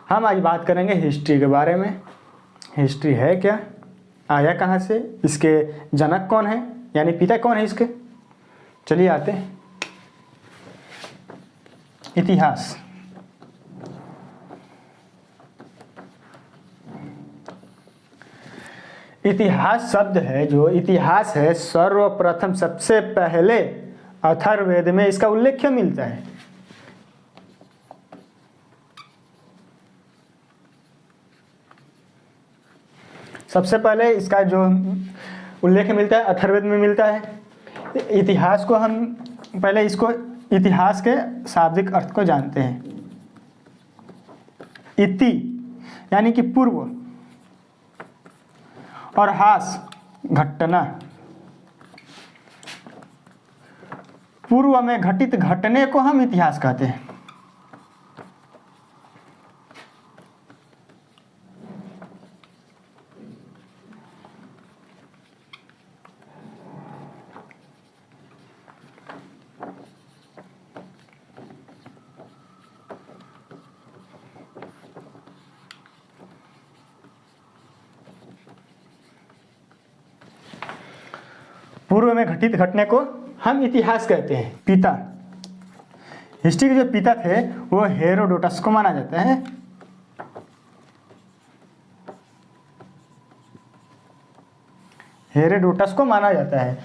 हम आज बात करेंगे हिस्ट्री के बारे में। हिस्ट्री है क्या, आया कहाँ से, इसके जनक कौन है, यानी पिता कौन है इसके। चलिए आते हैं। इतिहास। इतिहास शब्द है, जो इतिहास है, सर्वप्रथम सबसे पहले अथर्ववेद में इसका उल्लेख मिलता है। सबसे पहले इसका जो उल्लेख मिलता है अथर्ववेद में मिलता है। इतिहास को हम पहले इसको इतिहास के शाब्दिक अर्थ को जानते हैं। इति यानी कि पूर्व, और हास घटना, पूर्व में घटित घटने को हम इतिहास कहते हैं। पूर्व में घटित घटने को हम इतिहास कहते हैं। पिता, हिस्ट्री के जो पिता थे वो हेरोडोटस को माना जाता है। हेरोडोटस को माना जाता है।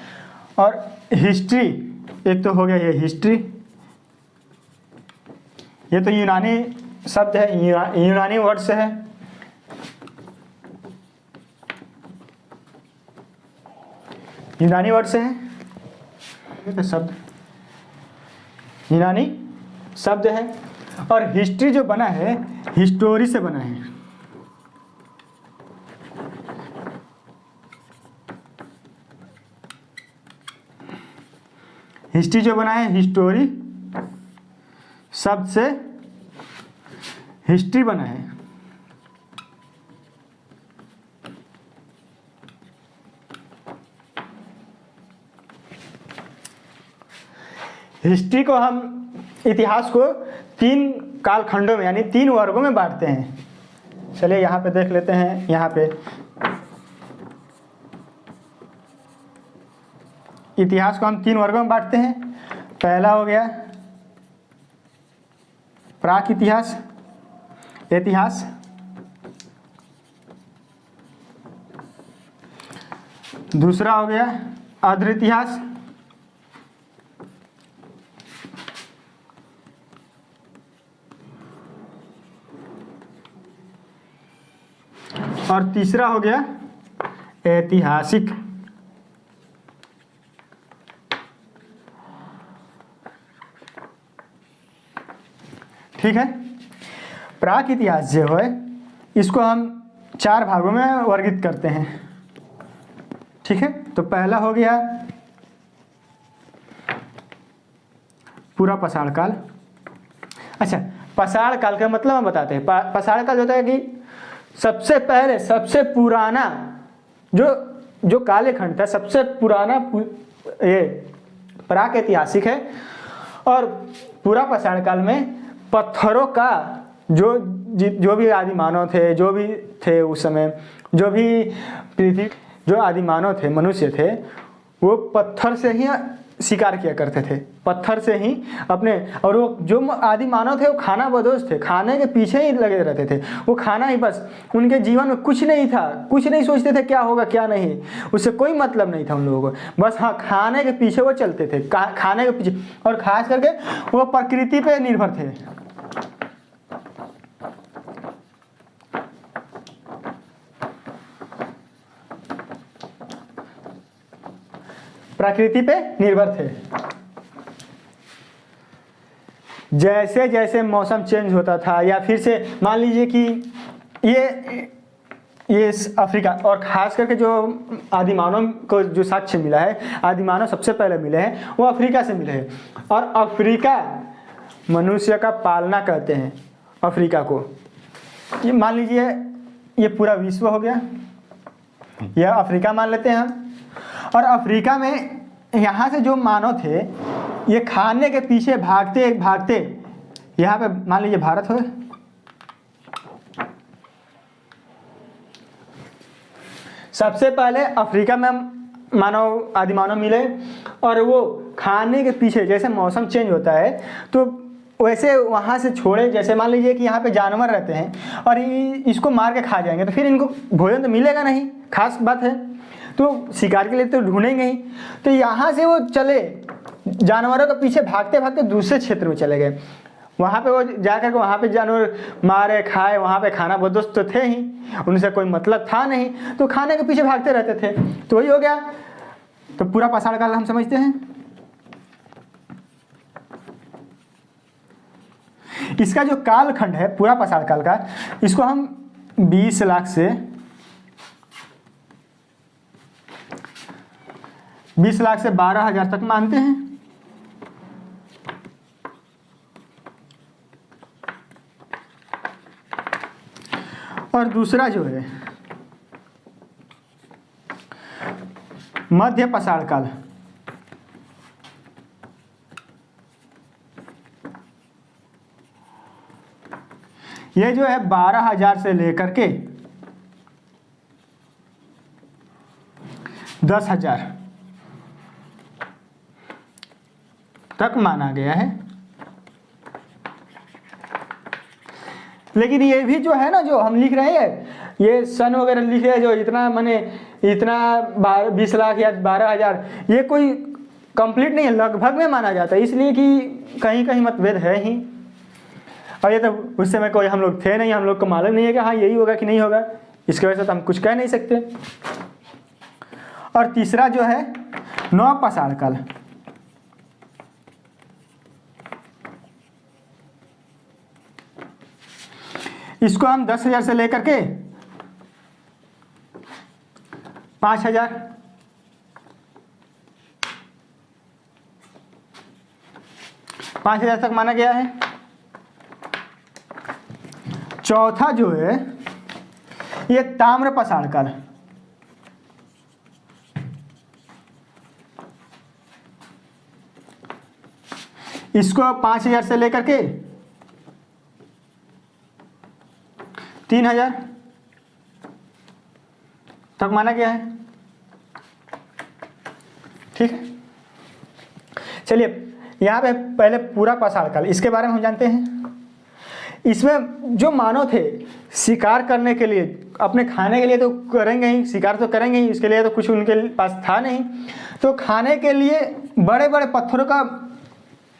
और हिस्ट्री, एक तो हो गया ये हिस्ट्री, ये तो यूनानी शब्द है, यूनानी वर्ड से है। यूनानी वर्ड से है, तो शब्द यूनानी शब्द है। और हिस्ट्री जो बना है हिस्टोरी से बना है। हिस्ट्री जो बना है हिस्टोरी शब्द से हिस्ट्री बना है। हिस्ट्री को हम, इतिहास को 3 कालखंडों में यानी 3 वर्गों में बांटते हैं। चलिए यहाँ पे देख लेते हैं। यहाँ पे इतिहास को हम 3 वर्गों में बांटते हैं। पहला हो गया प्राक इतिहास, इतिहास। दूसरा हो गया आद्र इतिहास। और तीसरा हो गया ऐतिहासिक। ठीक है। प्राक इतिहास जो है इसको हम 4 भागों में वर्गीकृत करते हैं। ठीक है। तो पहला हो गया पूरा पाषाण काल। अच्छा, पाषाण काल का मतलब हम बताते हैं। पाषाण काल होता है कि सबसे पहले, सबसे पुराना जो कालखंड था, सबसे पुराना ये प्राक ऐतिहासिक है। और पूरा पाषाण काल में पत्थरों का जो भी आदि मानव थे, जो भी थे उस समय, जो भी पृथ्वी, जो आदि मानव थे, मनुष्य थे, वो पत्थर से ही शिकार किया करते थे, पत्थर से ही अपने। और वो जो आदि मानव थे वो खाना बदोश थे, खाने के पीछे ही लगे रहते थे। वो खाना ही बस, उनके जीवन में कुछ नहीं था, कुछ नहीं सोचते थे क्या होगा क्या नहीं, उससे कोई मतलब नहीं था उन लोगों को। बस हाँ, खाने के पीछे वो चलते थे, खाने के पीछे। और खास करके वो प्रकृति पे निर्भर थे। प्रकृति पे निर्भर थे। जैसे जैसे मौसम चेंज होता था, या फिर से मान लीजिए कि ये अफ्रीका, और खास करके जो आदिमानव को जो साक्ष्य मिला है, आदिमानव सबसे पहले मिले हैं वो अफ्रीका से मिले हैं। और अफ्रीका मनुष्य का पालना कहते हैं अफ्रीका को। ये मान लीजिए ये पूरा विश्व हो गया, यह अफ्रीका मान लेते हैं हम। और अफ्रीका में यहाँ से जो मानव थे ये खाने के पीछे भागते भागते यहाँ पे मान लीजिए भारत हो, सबसे पहले अफ्रीका में मानव आदि मानव मिले, और वो खाने के पीछे जैसे मौसम चेंज होता है तो वैसे वहाँ से छोड़े। जैसे मान लीजिए कि यहाँ पे जानवर रहते हैं और इसको मार के खा जाएंगे तो फिर इनको भोजन तो मिलेगा नहीं, खास बात है, तो शिकार के लिए तो ढूंढेंगे ही। तो यहाँ से वो चले जानवरों के पीछे भागते भागते दूसरे क्षेत्र में चले गए। वहाँ पे वो जाकर के वहाँ पे जानवर मारे खाए, वहाँ पे खाना बदोस्त तो थे ही, उनसे कोई मतलब था नहीं, तो खाने के पीछे भागते रहते थे, तो वही हो गया। तो पूरा पाषाण काल हम समझते हैं। इसका जो कालखंड है पूरा पाषाण काल का, इसको हम 20 लाख से 12,000 तक मानते हैं। और दूसरा जो है मध्य पाषाण काल, ये जो है 12,000 से लेकर के 10,000 तक माना गया है। लेकिन ये भी जो है ना, जो हम लिख रहे हैं, ये सन वगैरह लिख रहे हैं, जो इतना माने इतना 20 लाख या 12,000, ये कोई कंप्लीट नहीं है, लगभग में माना जाता है, इसलिए कि कहीं कहीं मतभेद है ही। और ये तो उस समय कोई हम लोग थे नहीं, हम लोग को मालूम नहीं है कि हाँ यही होगा कि नहीं होगा, इसकी वजह से तो हम कुछ कह नहीं सकते। और तीसरा जो है नव पाषाण काल, इसको हम 10,000 से लेकर के 5,000 तक माना गया है। चौथा जो है ये ताम्र पाषाण काल, इसको 5,000 से लेकर के 3,000 तक माना गया है। ठीक है, चलिए यहाँ पे पहले पूरा पाषाण काल, इसके बारे में हम जानते हैं। इसमें जो मानव थे शिकार करने के लिए, अपने खाने के लिए तो करेंगे ही, शिकार तो करेंगे ही, इसके लिए तो कुछ उनके पास था नहीं, तो खाने के लिए बड़े बड़े पत्थरों का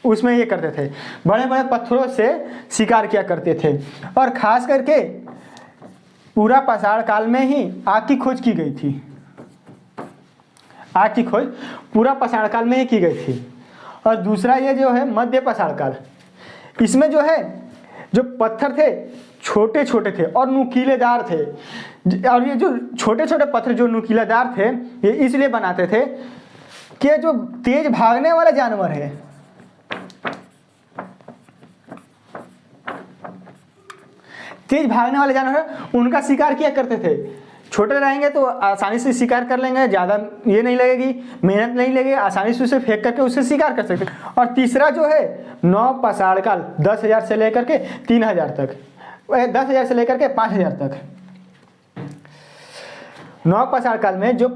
उसमें ये करते थे, बड़े बड़े पत्थरों से शिकार किया करते थे। और ख़ास करके पूरा पाषाण काल में ही आग की खोज की गई थी। आग की खोज पूरा पाषाण काल में ही की गई थी। और दूसरा ये जो है मध्य पाषाण काल, इसमें जो है जो पत्थर थे छोटे छोटे थे और नुकीलेदार थे। और ये जो छोटे छोटे पत्थर जो नुकीलेदार थे, ये इसलिए बनाते थे कि जो तेज भागने वाला जानवर है, तेज भागने वाले जानवर है, उनका शिकार किया करते थे। छोटे रहेंगे तो आसानी से शिकार कर लेंगे, ज़्यादा ये नहीं लगेगी, मेहनत नहीं लगेगी, आसानी से उसे फेंक करके उससे शिकार कर सकते। और तीसरा जो है नव पाषाण काल, 10,000 से लेकर के 3,000 तक, 10,000 से लेकर के 5,000 तक। नव पाषाण काल में जो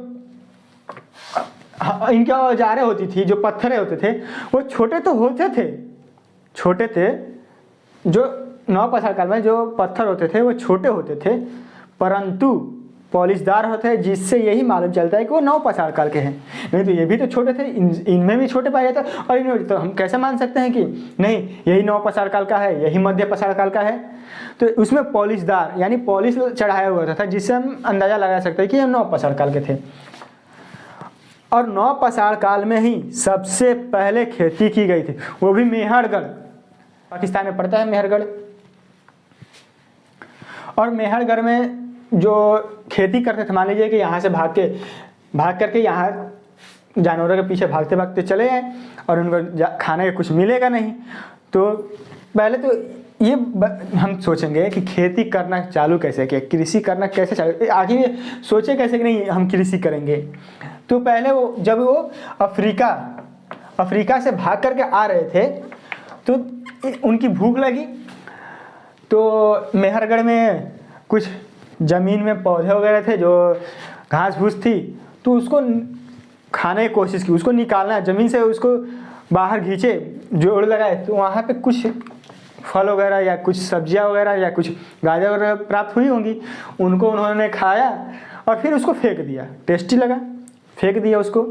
इनके औजारें होती थी, जो पत्थरें होते थे, वो छोटे तो होते थे, छोटे थे। जो नव पाषाण काल में जो पत्थर होते थे वो छोटे होते थे, परंतु पॉलिशदार होते हैं, जिससे यही मालूम चलता है कि वो नव पाषाण काल के हैं। नहीं तो ये भी तो छोटे थे, इनमें भी छोटे पाए जाते, और इनमें तो हम कैसे मान सकते हैं कि नहीं यही नव पाषाण काल का है, यही मध्य पाषाण काल का है। तो उसमें पॉलिशदार यानी पॉलिश चढ़ाया हुआ था, जिससे हम अंदाजा लगा सकते हैं कि ये नव पाषाण काल के थे। और नव पाषाण काल में ही सबसे पहले खेती की गई थी, वो भी मेहरगढ़, पाकिस्तान में पड़ता है मेहरगढ़। और मेहरगढ़ में जो खेती करते थे, मान लीजिए कि यहाँ से भाग करके यहाँ जानवरों के पीछे भागते भागते चले आए और उनको खाने का कुछ मिलेगा नहीं, तो पहले तो ये हम सोचेंगे कि खेती करना चालू कैसे किया, कृषि करना कैसे चालू, आखिर सोचे कैसे कि नहीं हम कृषि करेंगे। तो पहले वो जब वो अफ्रीका से भाग करके आ रहे थे तो उनकी भूख लगी, तो मेहरगढ़ में कुछ ज़मीन में पौधे वगैरह थे जो घास फूस थी तो उसको खाने की कोशिश की, उसको निकालना, ज़मीन से उसको बाहर खींचे, जोड़ लगाए, तो वहाँ पे कुछ फल वगैरह या कुछ सब्जियाँ वगैरह या कुछ गाजर वगैरह प्राप्त हुई होंगी, उनको उन्होंने खाया और फिर उसको फेंक दिया। टेस्टी लगा, फेंक दिया उसको,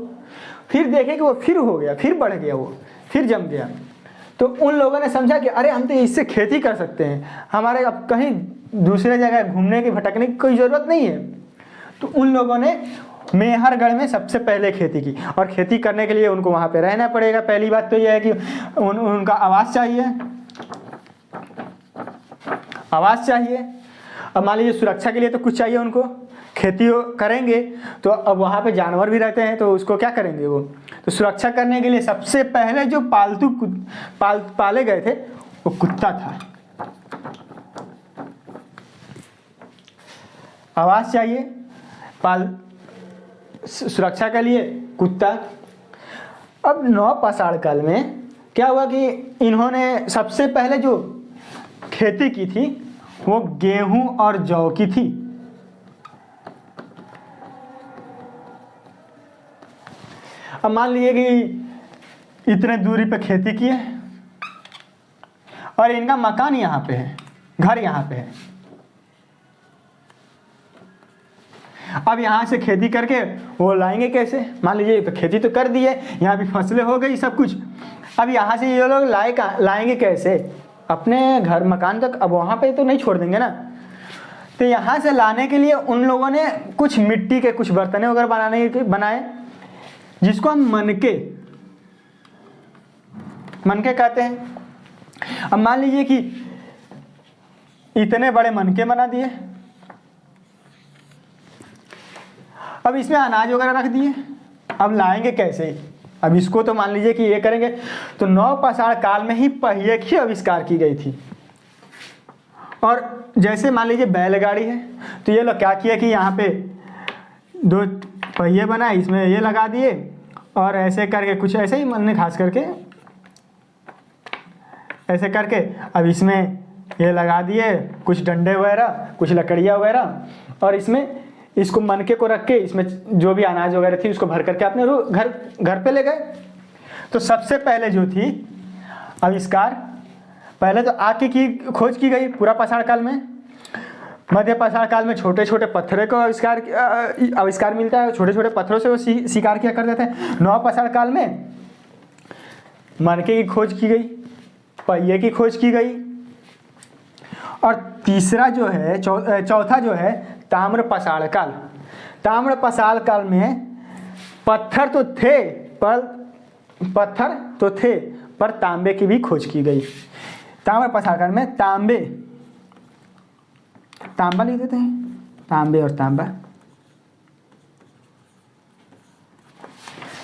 फिर देखे कि वो फिर हो गया, फिर बढ़ गया, वो फिर जम गया। तो उन लोगों ने समझा कि अरे हम तो इससे खेती कर सकते हैं, हमारे अब कहीं दूसरे जगह घूमने की भटकने की कोई ज़रूरत नहीं है। तो उन लोगों ने मेहरगढ़ में सबसे पहले खेती की, और खेती करने के लिए उनको वहाँ पे रहना पड़ेगा। पहली बात तो यह है कि उनका आवास चाहिए, आवास चाहिए। अब मान लीजिए सुरक्षा के लिए तो कुछ चाहिए उनको, खेती करेंगे तो अब वहाँ पे जानवर भी रहते हैं, तो उसको क्या करेंगे वो, तो सुरक्षा करने के लिए सबसे पहले जो पालतू पाले गए थे वो कुत्ता था। आवास चाहिए, सुरक्षा के लिए कुत्ता। अब नवपाषाण काल में क्या हुआ कि इन्होंने सबसे पहले जो खेती की थी वो गेहूं और जौ की थी। अब मान लीजिए कि इतने दूरी पे खेती की है और इनका मकान यहाँ पे है, घर यहाँ पे है। अब यहाँ से खेती करके वो लाएंगे कैसे? मान लीजिए तो खेती तो कर दी है, यहाँ भी फसलें हो गई सब कुछ, अब यहाँ से ये लोग लाएंगे कैसे अपने घर मकान तक? अब वहाँ पे तो नहीं छोड़ देंगे ना। तो यहाँ से लाने के लिए उन लोगों ने कुछ मिट्टी के कुछ बर्तन वगैरह बनाए, जिसको हम मनके कहते हैं। अब मान लीजिए कि इतने बड़े मनके बना दिए, अब इसमें अनाज वगैरह रख दिए, अब लाएंगे कैसे? अब इसको तो मान लीजिए कि ये करेंगे, तो नवपाषाण काल में ही पहिए की आविष्कार की गई थी। और जैसे मान लीजिए बैलगाड़ी है, तो ये लोग क्या किया कि यहाँ पे 2 पहिए बनाए, इसमें ये लगा दिए और ऐसे करके कुछ ऐसे ही मन खास करके ऐसे करके अब इसमें ये लगा दिए कुछ डंडे वगैरह, कुछ लकड़ियाँ वगैरह, और इसमें इसको मनके को रख के इसमें जो भी अनाज वगैरह थी उसको भर करके अपने घर पे ले गए। तो सबसे पहले जो थी आविष्कार, पहले तो आग की खोज की गई पूरा पाषाण काल में। मध्य पाषाण काल में छोटे छोटे पत्थरों को आविष्कार मिलता है, छोटे छोटे पत्थरों से वो शिकार किया करते थे। नवपाषाण काल में मनके की खोज की गई, पहिए की खोज की गई, और तीसरा जो है चौथा जो है ताम्रपाषाण काल। ताम्रपाषाण काल में पत्थर तो थे पर तांबे की भी खोज की गई। ताम्रपाषाण काल में तांबा लिख देते हैं, तांबे और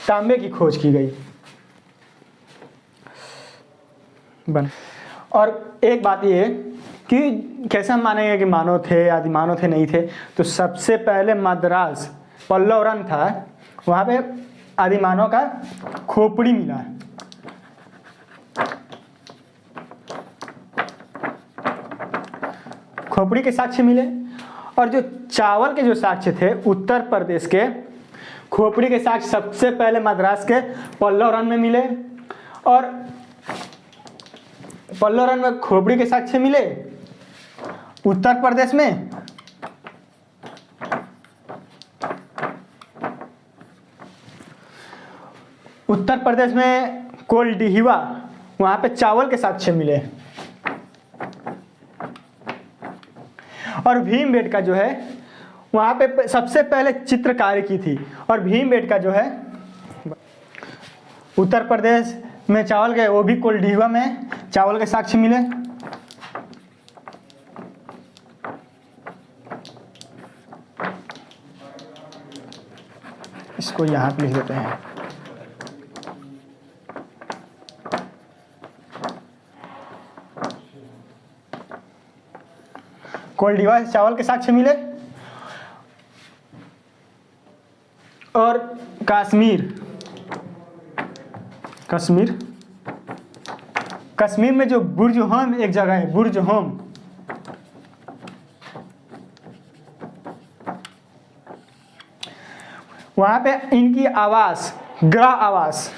तांबे की खोज की गई। और एक बात ये कि कैसे हम मानेंगे कि मानव थे, आदि मानव थे, नहीं थे? तो सबसे पहले मद्रास पल्लवरन था, वहाँ पे आदि मानव का खोपड़ी मिला है। खोपड़ी के साक्ष्य मिले, और जो चावल के जो साक्ष्य थे उत्तर प्रदेश के, खोपड़ी के साक्ष्य सबसे पहले मद्रास के पल्लवरन में मिले, और पल्लवरन में खोपड़ी के साक्ष्य मिले। उत्तर प्रदेश में कोलडिहिवा, वहां पे चावल के साक्ष्य मिले। और भीमबेटका जो है वहां पे सबसे पहले चित्रकारी की थी। और भीमबेटका जो है उत्तर प्रदेश में चावल के, वो भी कोलडिहिवा में चावल के साक्ष्य मिले। इसको यहाँ पे लिख देते हैं। कोलडिहिवा से चावल के साक्ष्य मिले। और कश्मीर में जो बुर्ज होम एक जगह है, बुर्ज होम, वहाँ पे इनकी आवास, ग्रह आवास।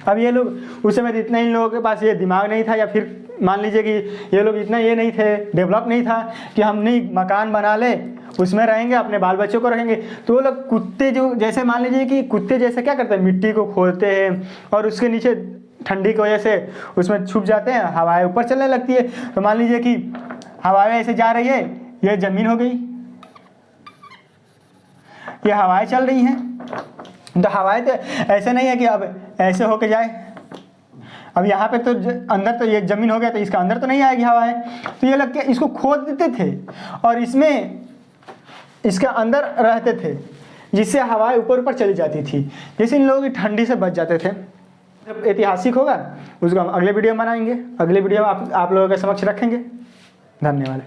अब ये लोग उस समय इतना इन लोगों के पास ये दिमाग नहीं था, या फिर मान लीजिए कि ये लोग इतना ये नहीं थे, डेवलप नहीं था कि हम नहीं मकान बना ले, उसमें रहेंगे, अपने बाल बच्चों को रखेंगे। तो वो लोग कुत्ते जो, जैसे मान लीजिए कि कुत्ते जैसे क्या करते हैं, मिट्टी को खोदते हैं और उसके नीचे ठंडी की वजह से उसमें छुप जाते हैं, हवाएं ऊपर चलने लगती है। तो मान लीजिए कि हवाएं ऐसे जा रही है, ये जमीन हो गई, ये हवाएं चल रही हैं। तो हवाएं तो ऐसे नहीं है कि अब ऐसे होके जाए, अब यहाँ पे तो अंदर तो ये जमीन हो गया, तो इसका अंदर तो नहीं आएगी हवाएं। तो ये लोग इसको खोद देते थे और इसमें इसके अंदर रहते थे, जिससे हवाएं ऊपर ऊपर चली जाती थी, जिससे इन लोगों की ठंडी से बच जाते थे। जब ऐतिहासिक होगा उसको हम अगले वीडियो में बनाएंगे, अगले वीडियो में आप लोगों के समक्ष रखेंगे। धन्यवाद।